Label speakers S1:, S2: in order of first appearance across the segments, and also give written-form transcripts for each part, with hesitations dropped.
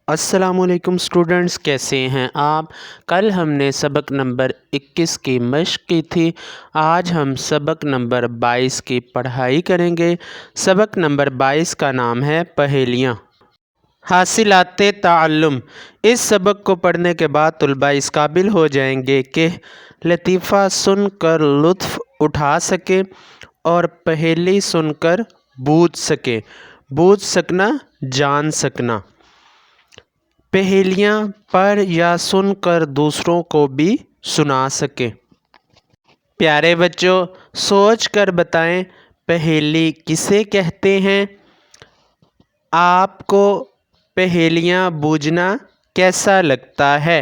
S1: السلام علیکم اسٹوڈنٹس، کیسے ہیں آپ؟ کل ہم نے سبق نمبر 21 کی مشق کی تھی۔ آج ہم سبق نمبر 22 کی پڑھائی کریں گے۔ سبق نمبر 22 کا نام ہے پہیلیاں۔ حاصلات تعلم۔ اس سبق کو پڑھنے کے بعد طلباء اس قابل ہو جائیں گے کہ لطیفہ سن کر لطف اٹھا سکیں اور پہیلی سن کر بوجھ سکیں۔ بوجھ سکنا، جان سکنا۔ پہیلیاں پڑھ یا سن کر دوسروں کو بھی سنا سکیں۔ پیارے بچوں، سوچ کر بتائیں پہیلی کسے کہتے ہیں؟ آپ کو پہیلیاں بوجھنا کیسا لگتا ہے؟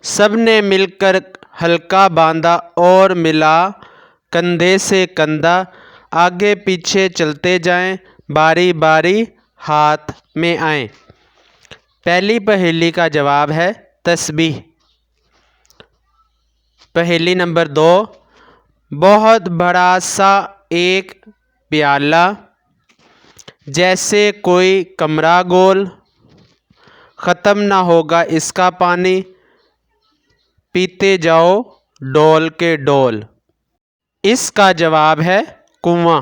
S1: سب نے مل کر حلقہ باندھا اور ملا کندھے سے کندھا، آگے پیچھے چلتے جائیں، باری باری ہاتھ میں آئیں۔ پہلی پہیلی کا جواب ہے تسبیح۔ پہیلی نمبر 2، بہت بڑا سا ایک پیالہ، جیسے کوئی کمرہ گول، ختم نہ ہوگا اس کا پانی، پیتے جاؤ ڈول کے ڈول۔ اس کا جواب ہے کنواں۔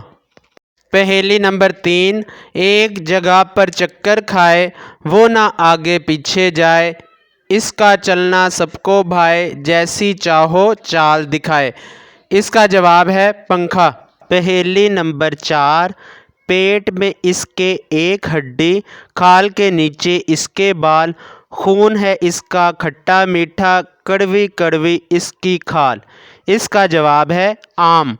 S1: پہیلی نمبر 3، ایک جگہ پر چکر کھائے وہ نہ آگے پیچھے جائے، اس کا چلنا سب کو بھائے، جیسی چاہو چال دکھائے۔ اس کا جواب ہے پنکھا۔ پہیلی نمبر 4، پیٹ میں اس کے ایک ہڈی، کھال کے نیچے اس کے بال، خون ہے اس کا کھٹا میٹھا، کڑوی کڑوی اس کی کھال۔ اس کا جواب ہے آم۔